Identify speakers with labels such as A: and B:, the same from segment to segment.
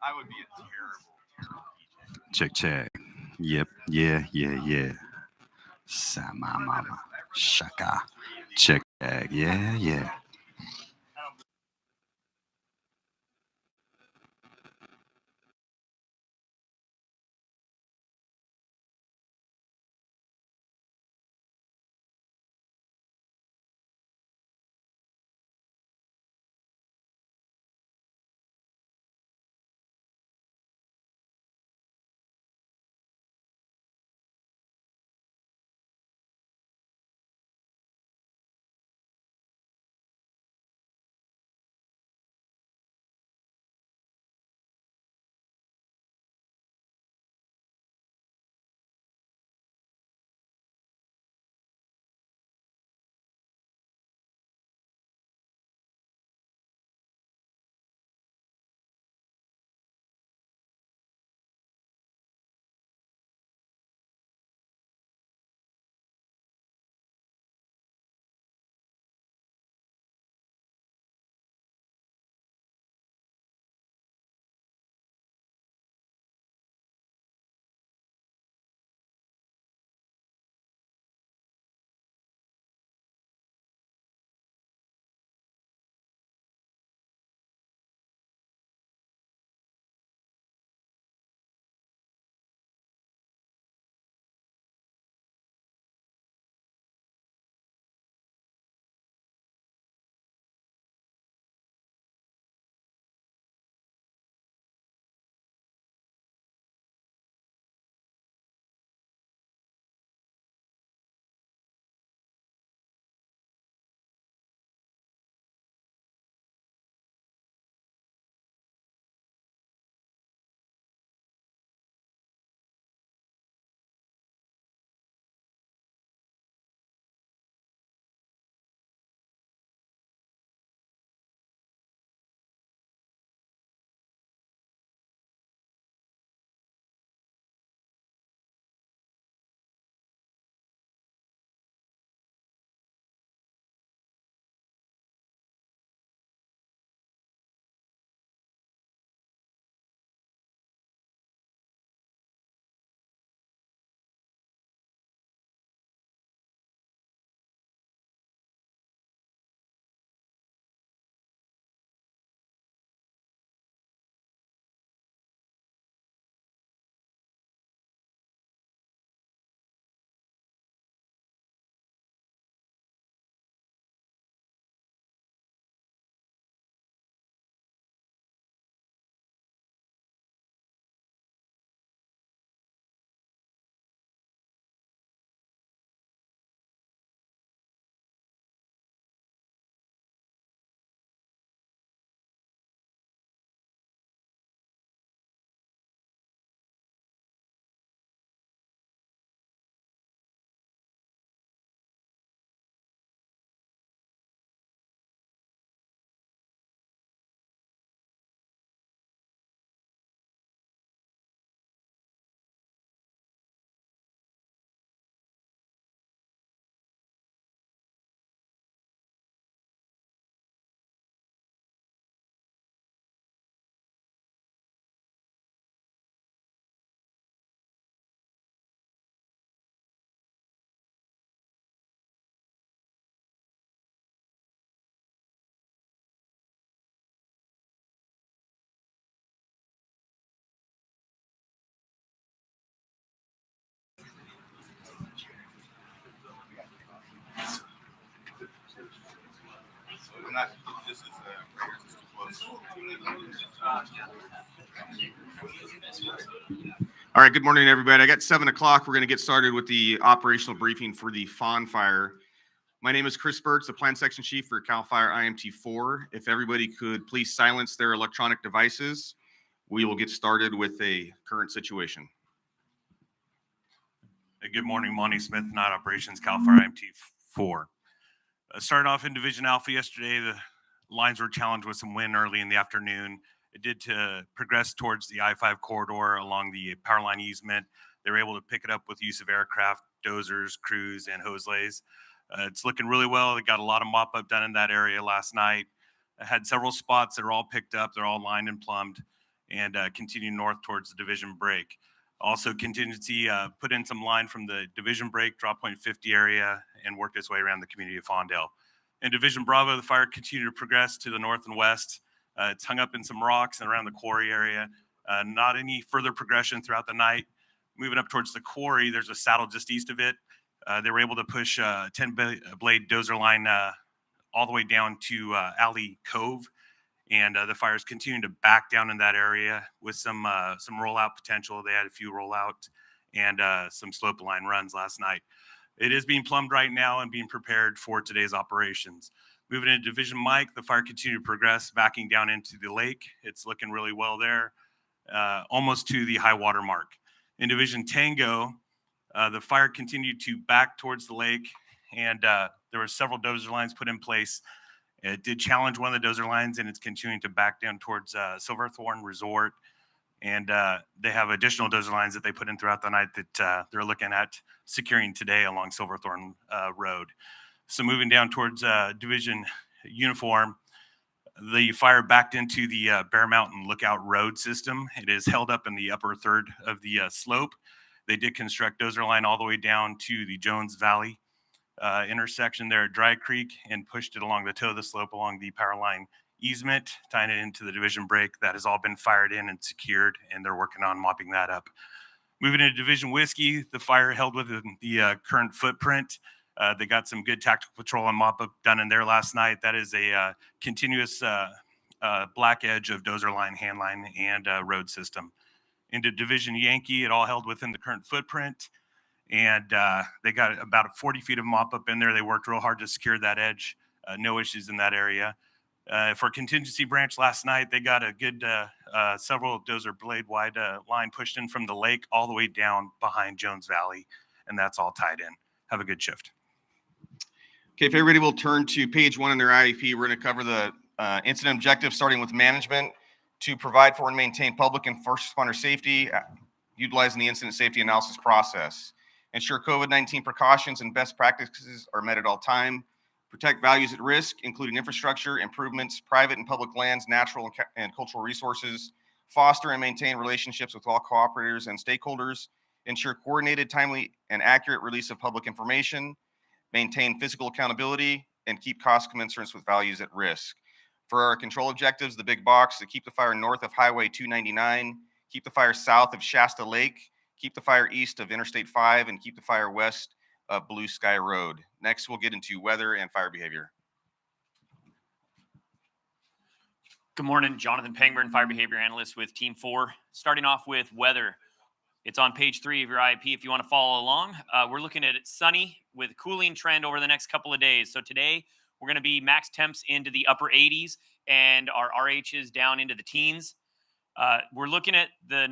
A: I would be a terrible, terrible DJ.
B: Check, check. Yep. Yeah, yeah, yeah. Sama mama. Shaka. Check, check. Yeah, yeah.
A: I'm not. This is Raiders is too close. All right. Good morning, everybody. I got 7 o'clock. We're going to get started with the operational briefing for the Fawn fire. My name is Chris Burtz, the Plan Section Chief for CAL FIRE IMT4. If everybody could please silence their electronic devices, we will get started with a current situation.
C: Good morning, Monty Smith, Night Operations, CAL FIRE IMT4. Started off in Division Alpha yesterday. The lines were challenged with some wind early in the afternoon. It did to progress towards the I-5 corridor along the power line easement. They were able to pick it up with use of aircraft, dozers, crews, and hose lays. It's looking really well. They got a lot of mop up done in that area last night. I had several spots that are all picked up. They're all lined and plumbed. and continue north towards the division break. Also, contingency put in some line from the division break, drop point 50 area, and worked its way around the community of Fawndale. In Division Bravo, the fire continued to progress to the north and west. It's hung up in some rocks and around the quarry area. Not any further progression throughout the night. Moving up towards the quarry, there's a saddle just east of it. They were able to push 10-blade dozer line all the way down to Alley Cove. And the fires continue to back down in that area with some rollout potential. They had a few rollout and some slope line runs last night. It is being plumbed right now and being prepared for today's operations. Moving into Division Mike, the fire continued to progress, backing down into the lake. It's looking really well there, almost to the high water mark. In Division Tango, the fire continued to back towards the lake, and there were several dozer lines put in place. It did challenge one of the dozer lines, and it's continuing to back down towards Silverthorne Resort. And they have additional dozer lines that they put in throughout the night that they're looking at securing today along Silverthorne Road. So moving down towards Division Uniform, the fire backed into the Bear Mountain Lookout Road system. It is held up in the upper third of the slope. They did construct dozer line all the way down to the Jones Valley intersection there at Dry Creek and pushed it along the toe of the slope along the power line easement, tying it into the division break. That has all been fired in and secured, and they're working on mopping that up. Moving into Division Whiskey, the fire held within the current footprint. They got some good tactical patrol and mop up done in there last night. That is a continuous black edge of dozer line, hand line, and road system. Into Division Yankee, it all held within the current footprint. And they got about 40 feet of mop up in there. They worked real hard to secure that edge. No issues in that area. For contingency branch last night, they got a good several dozer blade wide line pushed in from the lake all the way down behind Jones Valley. And that's all tied in. Have a good shift.
A: Okay, if everybody will turn to page 1 in their IEP, we're going to cover the incident objectives, starting with management, to provide for and maintain public and first responder safety, utilizing the incident safety analysis process. Ensure COVID-19 precautions and best practices are met at all time. Protect values at risk, including infrastructure, improvements, private and public lands, natural and cultural resources. Foster and maintain relationships with all cooperators and stakeholders. Ensure coordinated, timely, and accurate release of public information. Maintain physical accountability, and keep cost commensurate with values at risk. For our control objectives, the big box, to keep the fire north of Highway 299, keep the fire south of Shasta Lake, keep the fire east of Interstate 5, and keep the fire west of Blue Sky Road. Next, we'll get into weather and fire behavior.
D: Good morning, Jonathan Pemberton, Fire Behavior Analyst with Team 4. Starting off with weather. It's on page 3 of your IEP if you want to follow along. We're looking at it sunny with a cooling trend over the next couple of days. So today, we're going to be max temps into the upper 80s and our RHs down into the teens. We're looking at the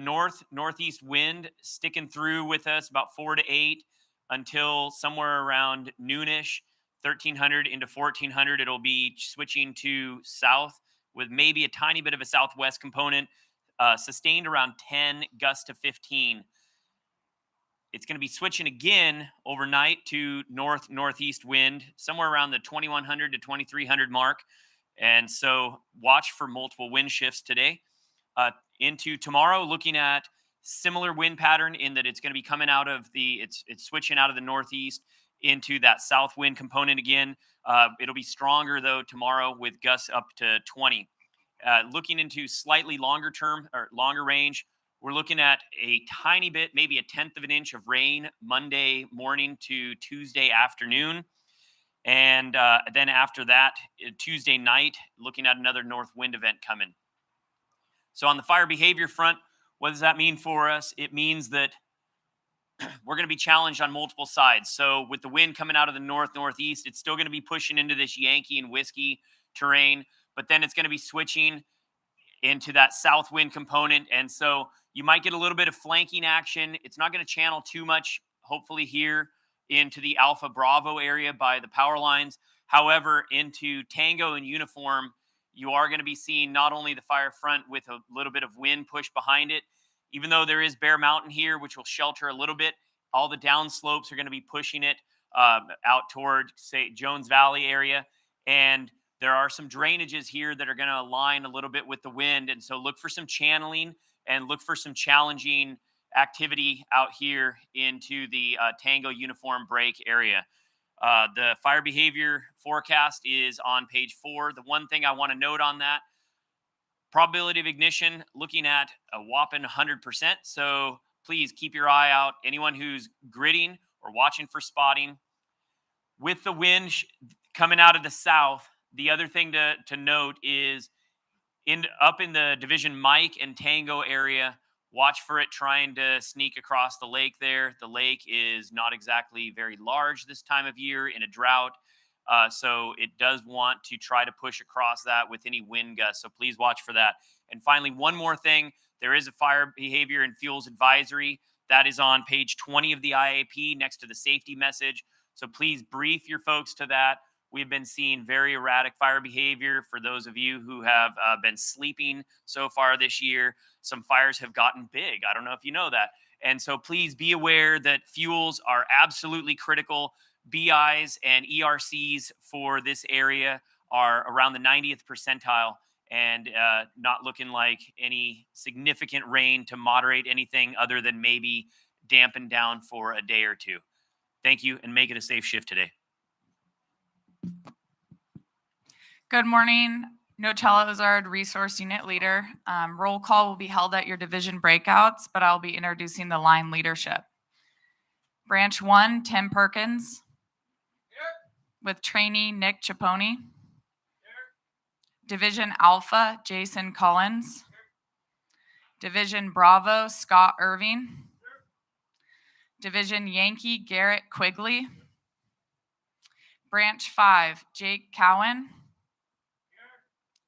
D: northeast wind sticking through with us about 4 to 8 until somewhere around noonish, 1300 into 1400. It'll be switching to south with maybe a tiny bit of a southwest component, sustained around 10, gusts to 15. It's going to be switching again overnight to northeast wind, somewhere around the 2100 to 2300 mark. And so watch for multiple wind shifts today. Into tomorrow, looking at similar wind pattern in that it's going to be coming out of it's switching out of the northeast into that south wind component again. It'll be stronger though tomorrow with gusts up to 20. Looking into slightly longer term or longer range, we're looking at a tiny bit, maybe a tenth of an inch of rain Monday morning to Tuesday afternoon. And then after that, Tuesday night, looking at another north wind event coming. So on the fire behavior front, what does that mean for us? It means that we're going to be challenged on multiple sides. So with the wind coming out of the northeast, it's still going to be pushing into this Yankee and Whiskey terrain, but then it's going to be switching into that south wind component. And so you might get a little bit of flanking action. It's not going to channel too much, hopefully here into the Alpha Bravo area by the power lines. However, into Tango and Uniform, you are going to be seeing not only the fire front with a little bit of wind push behind it, even though there is Bear Mountain here, which will shelter a little bit, all the down slopes are going to be pushing it out toward, say, Jones Valley area. And There are some drainages here that are going to align a little bit with the wind. And so look for some channeling and look for some challenging activity out here into the Tango uniform break area. The fire behavior forecast is on page 4. The one thing I want to note on that, probability of ignition, looking at a whopping 100%. So please keep your eye out. Anyone who's gridding or watching for spotting. With the wind coming out of the south, the other thing to note is up in the Division Mike and Tango area, watch for it trying to sneak across the lake there. The lake is not exactly very large this time of year in a drought. So it does want to try to push across that with any wind gusts. So please watch for that. And finally, one more thing. There is a fire behavior and fuels advisory. That is on page 20 of the IAP next to the safety message. So please brief your folks to that. We've been seeing very erratic fire behavior. For those of you who have been sleeping so far this year, some fires have gotten big. I don't know if you know that. And so please be aware that fuels are absolutely critical. BIs and ERCs for this area are around the 90th percentile and not looking like any significant rain to moderate anything other than maybe dampen down for a day or two. Thank you, and make it a safe shift today.
E: Good morning. Nocella Ozard, Resource Unit Leader. Roll call will be held at your division breakouts, but I'll be introducing the line leadership. Branch 1, Tim Perkins. Here. With trainee Nick Chaponi. Here. Division Alpha, Jason Collins. Here. Division Bravo, Scott Irving. Here. Division Yankee, Garrett Quigley. Branch 5, Jake Cowan.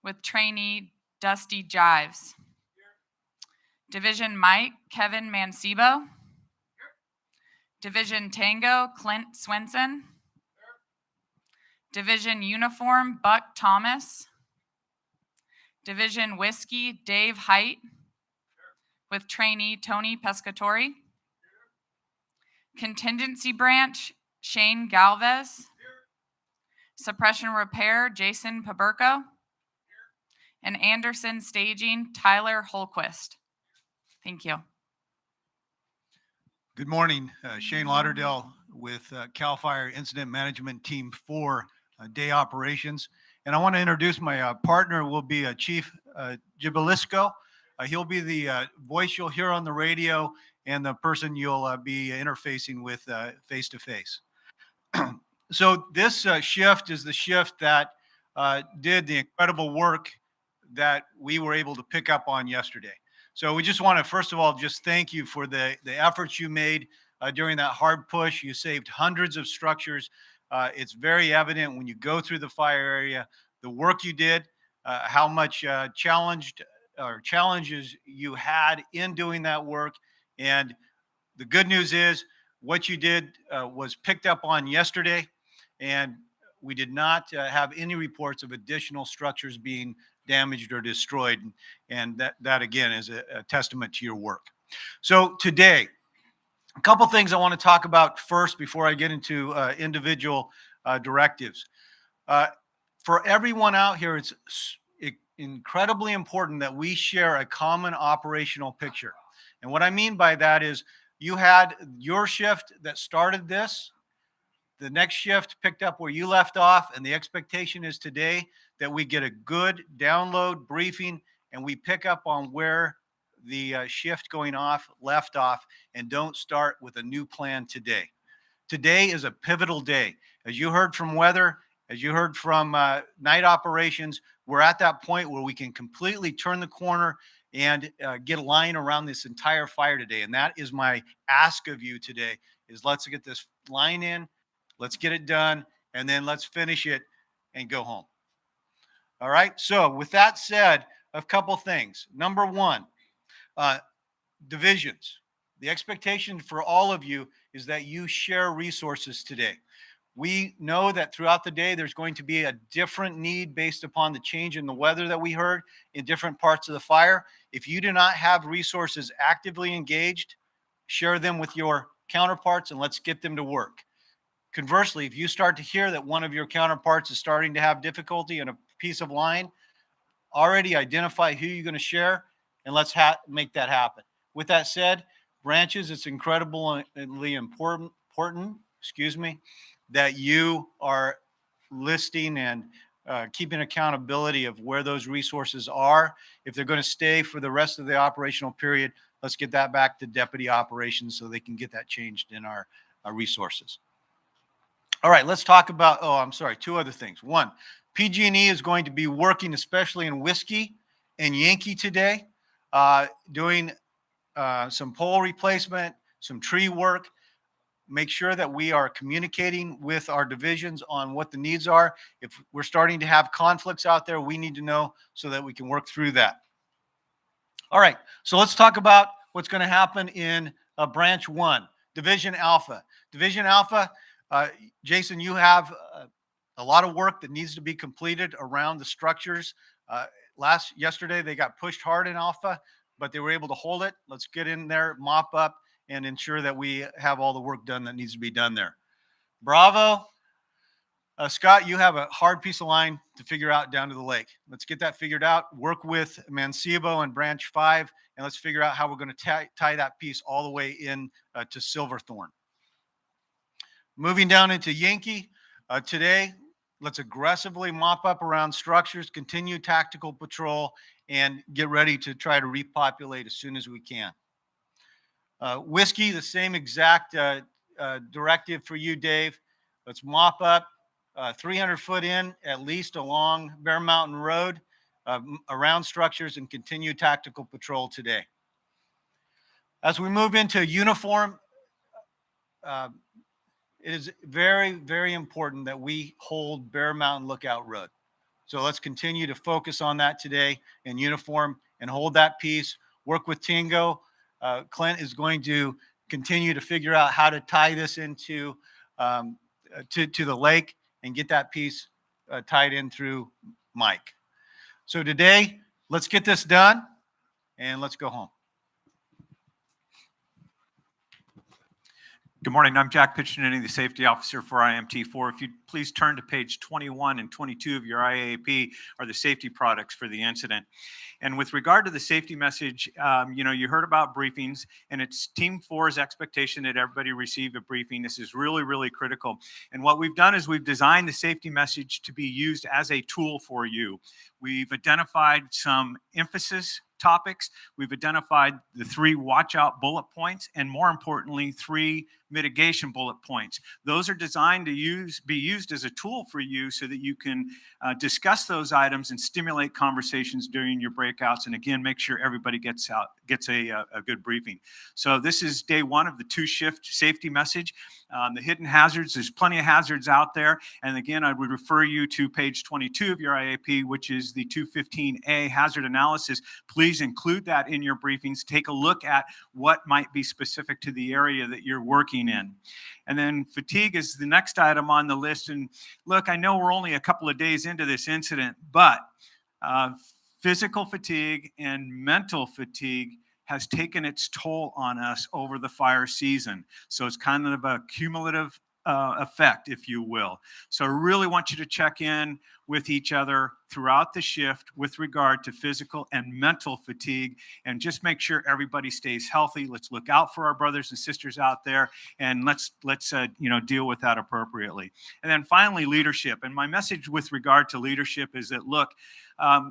E: With trainee Dusty Jives. Division Mike, Kevin Mancebo. Division Tango, Clint Swenson. Division Uniform, Buck Thomas. Division Whiskey, Dave Height. With trainee Tony Pescatori. Contingency Branch, Shane Galvez. Suppression Repair, Jason Paberko. And Anderson Staging, Tyler Holquist. Thank you.
F: Good morning. Shane Lauderdale with CAL FIRE Incident Management Team 4 Day Operations. And I want to introduce my partner will be Chief Jibilisco. He'll be the voice you'll hear on the radio and the person you'll be interfacing with face-to-face. So this shift is the shift that did the incredible work that we were able to pick up on yesterday. So we just want to, first of all, just thank you for the efforts you made during that hard push. You saved hundreds of structures. It's very evident when you go through the fire area, the work you did, how much challenges you had in doing that work. And the good news is what you did was picked up on yesterday, and we did not have any reports of additional structures being damaged or destroyed. And that again is a testament to your work. So today, a couple things I want to talk about first before I get into individual directives. For everyone out here, it's incredibly important that we share a common operational picture. And what I mean by that is you had your shift that started this. The next shift picked up where you left off, and the expectation is today that we get a good download briefing and we pick up on where the shift going off left off and don't start with a new plan today. Today is a pivotal day. As you heard from weather, as you heard from night operations, we're at that point where we can completely turn the corner and get a line around this entire fire today. And that is my ask of you today is let's get this line in. Let's get it done, and then let's finish it and go home. All right. So with that said, a couple things. Number one, divisions. The expectation for all of you is that you share resources today. We know that throughout the day, there's going to be a different need based upon the change in the weather that we heard in different parts of the fire. If you do not have resources actively engaged, share them with your counterparts and let's get them to work. Conversely, if you start to hear that one of your counterparts is starting to have difficulty in a piece of line, already identify who you're going to share, and let's make that happen. With that said, branches, it's incredibly important, that you are listing and keeping accountability of where those resources are. If they're going to stay for the rest of the operational period, let's get that back to deputy operations so they can get that changed in our resources. All right, let's talk about, two other things. One, PG&E is going to be working, especially in Whiskey and Yankee today, doing some pole replacement, some tree work. Make sure that we are communicating with our divisions on what the needs are. If we're starting to have conflicts out there, we need to know so that we can work through that. All right, so let's talk about what's going to happen in Branch 1, Division Alpha. Division Alpha, Jason, you have a lot of work that needs to be completed around the structures. Yesterday, they got pushed hard in Alpha, but they were able to hold it. Let's get in there, mop up, and ensure that we have all the work done that needs to be done there. Bravo. Scott, you have a hard piece of line to figure out down to the lake. Let's get that figured out. Work with Mancebo and Branch 5, and let's figure out how we're going to tie that piece all the way in to Silverthorne. Moving down into Yankee, today, let's aggressively mop up around structures, continue tactical patrol, and get ready to try to repopulate as soon as we can. Whiskey, the same exact directive for you, Dave. Let's mop up 300 foot in, at least along Bear Mountain Road, around structures, and continue tactical patrol today. As we move into uniform, it is very, very important that we hold Bear Mountain Lookout Road. So let's continue to focus on that today in uniform and hold that piece. Work with Tingo. Clint is going to continue to figure out how to tie this into to the lake and get that piece tied in through Mike. So today, let's get this done and let's go home.
G: Good morning. I'm Jack Piccinini, the safety officer for IMT4. If you'd please turn to page 21 and 22 of your IAP are the safety products for the incident. And with regard to the safety message, you heard about briefings, and it's Team 4's expectation that everybody receive a briefing. This is really, really critical. And what we've done is we've designed the safety message to be used as a tool for you. We've identified some emphasis topics. We've identified the 3 watch out bullet points, and more importantly, 3 mitigation bullet points. Those are designed to be used as a tool for you so that you can discuss those items and stimulate conversations during your breakouts. And again, make sure everybody gets a good briefing. So this is day 1 of the 2-shift safety message. The hidden hazards, there's plenty of hazards out there. And again, I would refer you to page 22 of your IAP, which is the 215A hazard analysis. Please include that in your briefings. Take a look at what might be specific to the area that you're working in. And then fatigue is the next item on the list. And look, I know we're only a couple of days into this incident, but physical fatigue and mental fatigue has taken its toll on us over the fire season. So it's kind of a cumulative effect, if you will. So I really want you to check in with each other throughout the shift with regard to physical and mental fatigue, and just make sure everybody stays healthy. Let's look out for our brothers and sisters out there, and let's deal with that appropriately. And then finally, leadership. And my message with regard to leadership is that, look,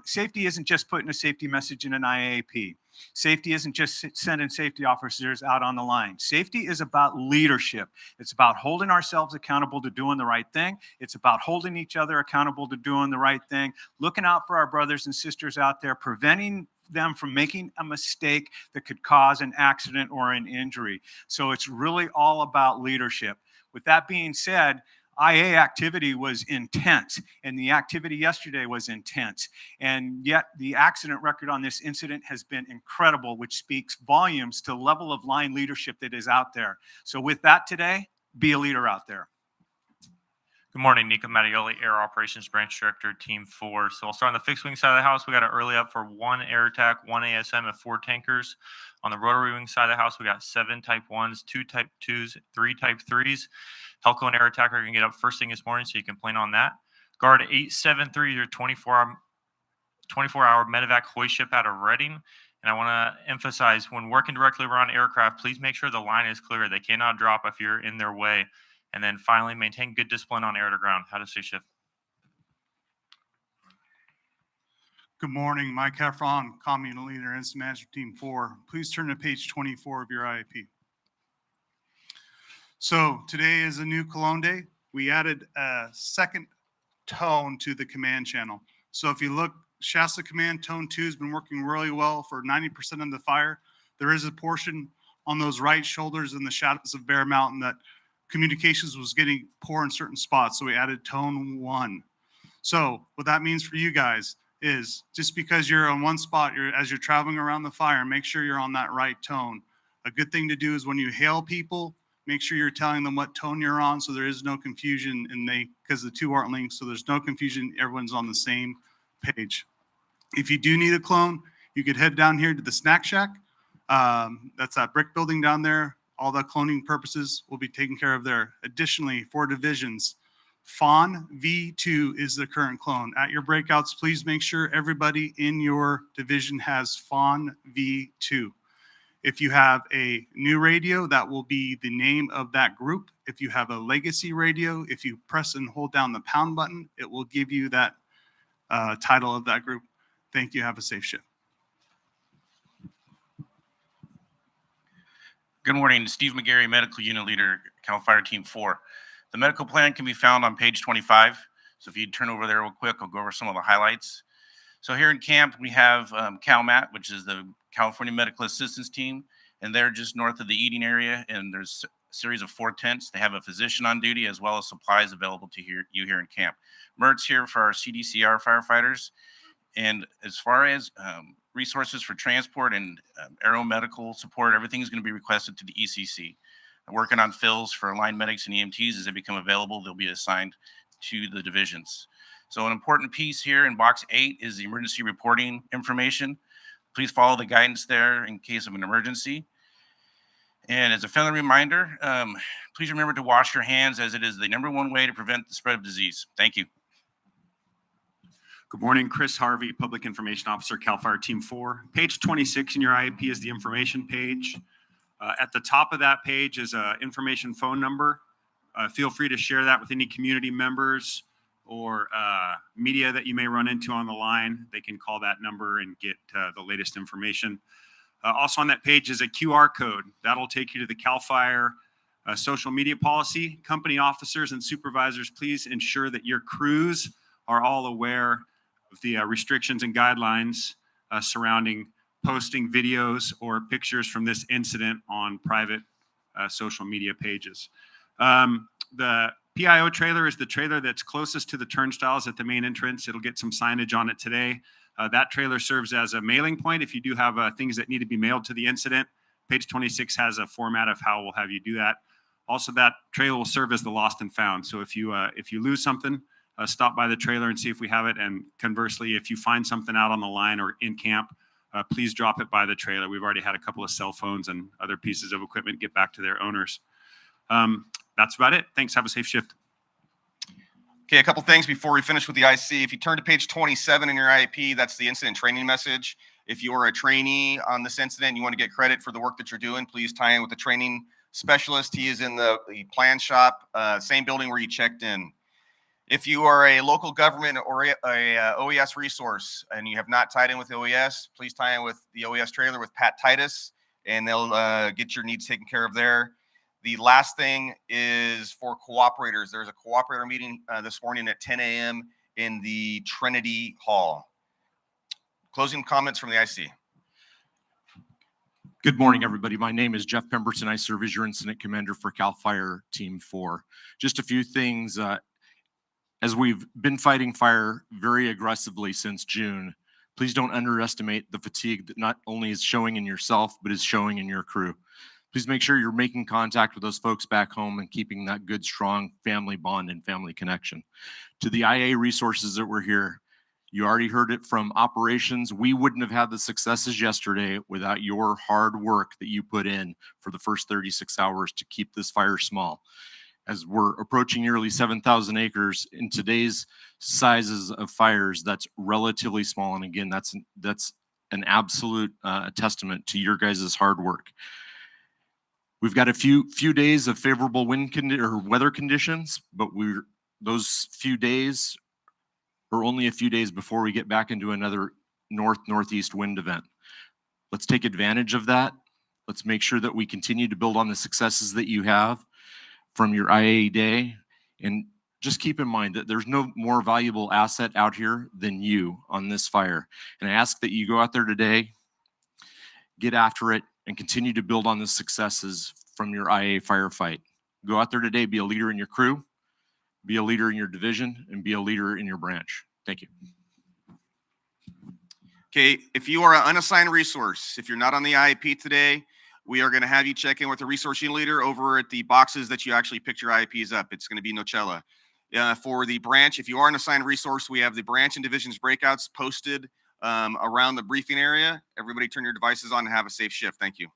G: safety isn't just putting a safety message in an IAP. Safety isn't just sending safety officers out on the line. Safety is about leadership. It's about holding ourselves accountable to doing the right thing. It's about holding each other accountable to doing the right thing, looking out for our brothers and sisters out there, preventing them from making a mistake that could cause an accident or an injury. So it's really all about leadership. With that being said, IA activity was intense, and the activity yesterday was intense. And yet the accident record on this incident has been incredible, which speaks volumes to the level of line leadership that is out there. So with that today, be a leader out there.
H: Good morning, Nico Mattioli, Air Operations Branch Director, Team 4. So I'll start on the fixed wing side of the house. We got an early up for 1 air attack, 1 ASM, and 4 tankers. On the rotary wing side of the house, we got 7 Type 1s, 2 Type 2s, 3 Type 3s. Helco and air attacker are going to get up first thing this morning, so you can plan on that. Guard 873, your 24-hour medevac hoist ship out of Reading. And I want to emphasize, when working directly around aircraft, please make sure the line is clear. They cannot drop if you're in their way. And then finally, maintain good discipline on air to ground. How to stay shift.
I: Good morning, Mike Heffron, Comm Unit Leader, Incident Management Team 4. Please turn to page 24 of your IAP. So today is a new Cologne Day. We added a second tone to the command channel. So if you look, Shasta Command Tone 2 has been working really well for 90% of the fire. There is a portion on those right shoulders in the shadows of Bear Mountain that communications was getting poor in certain spots, so we added Tone 1. So what that means for you guys is just because you're on one spot, as you're traveling around the fire, make sure you're on that right tone. A good thing to do is when you hail people, make sure you're telling them what tone you're on, so there is no confusion, and because the two aren't linked, so there's no confusion. Everyone's on the same page. If you do need a clone, you could head down here to the snack shack. That's that brick building down there. All the cloning purposes will be taken care of there. Additionally, for divisions, Fawn V2 is the current clone. At your breakouts, please make sure everybody in your division has Fawn V2. If you have a new radio, that will be the name of that group. If you have a legacy radio, if you press and hold down the pound button, it will give you that title of that group. Thank you. Have a safe shift.
J: Good morning, Steve McGarry, Medical Unit Leader, Cal Fire Team 4. The medical plan can be found on page 25. So if you turn over there real quick, I'll go over some of the highlights. So here in camp, we have CalMat, which is the California Medical Assistance Team, and they're just north of the eating area, and there's a series of 4 tents. They have a physician on duty as well as supplies available to you here in camp. Mert's here for our CDCR firefighters. And as far as resources for transport and aeromedical support, everything is going to be requested to the ECC. I'm working on fills for line medics and EMTs. As they become available, they'll be assigned to the divisions. So an important piece here in box 8 is the emergency reporting information. Please follow the guidance there in case of an emergency. And as a friendly reminder, please remember to wash your hands, as it is the #1 way to prevent the spread of disease. Thank you.
K: Good morning, Chris Harvey, Public Information Officer, Cal Fire Team 4. Page 26 in your IAP is the information page. At the top of that page is an information phone number. Feel free to share that with any community members or media that you may run into on the line. They can call that number and get the latest information. Also on that page is a QR code. That'll take you to the Cal Fire social media policy. Company officers and supervisors, please ensure that your crews are all aware of the restrictions and guidelines surrounding posting videos or pictures from this incident on private social media pages. The PIO trailer is the trailer that's closest to the turnstiles at the main entrance. It'll get some signage on it today. That trailer serves as a mailing point if you do have things that need to be mailed to the incident. Page 26 has a format of how we'll have you do that. Also, that trailer will serve as the lost and found. So if you lose something, stop by the trailer and see if we have it. And conversely, if you find something out on the line or in camp, please drop it by the trailer. We've already had a couple of cell phones and other pieces of equipment get back to their owners. That's about it. Thanks. Have a safe shift.
A: Okay, a couple things before we finish with the IC. If you turn to page 27 in your IAP, that's the incident training message. If you are a trainee on this incident and you want to get credit for the work that you're doing, please tie in with the training specialist. He is in the plan shop, same building where you checked in. If you are a local government or a OES resource and you have not tied in with the OES, please tie in with the OES trailer with Pat Titus, and they'll get your needs taken care of there. The last thing is for cooperators. There's a cooperator meeting this morning at 10 a.m. in the Trinity Hall. Closing comments from the IC.
L: Good morning, everybody. My name is Jeff Pemberton. I serve as your incident commander for Cal Fire Team 4. Just a few things. As we've been fighting fire very aggressively since June, please don't underestimate the fatigue that not only is showing in yourself, but is showing in your crew. Please make sure you're making contact with those folks back home and keeping that good, strong family bond and family connection. To the IA resources that were here, you already heard it from operations. We wouldn't have had the successes yesterday without your hard work that you put in for the first 36 hours to keep this fire small. As we're approaching nearly 7,000 acres in today's sizes of fires, that's relatively small. And again, that's an absolute testament to your guys' hard work. We've got a few days of favorable weather conditions, but those few days are only a few days before we get back into another northeast wind event. Let's take advantage of that. Let's make sure that we continue to build on the successes that you have from your IA day. And just keep in mind that there's no more valuable asset out here than you on this fire. And I ask that you go out there today, get after it, and continue to build on the successes from your IA firefight. Go out there today, be a leader in your crew, be a leader in your division, and be a leader in your branch. Thank you.
A: Okay, if you are an unassigned resource, if you're not on the IAP today, we are going to have you check in with the resource unit leader over at the boxes that you actually picked your IAPs up. It's going to be Nocella. For the branch, if you are an assigned resource, we have the branch and divisions breakouts posted around the briefing area. Everybody turn your devices on and have a safe shift. Thank you.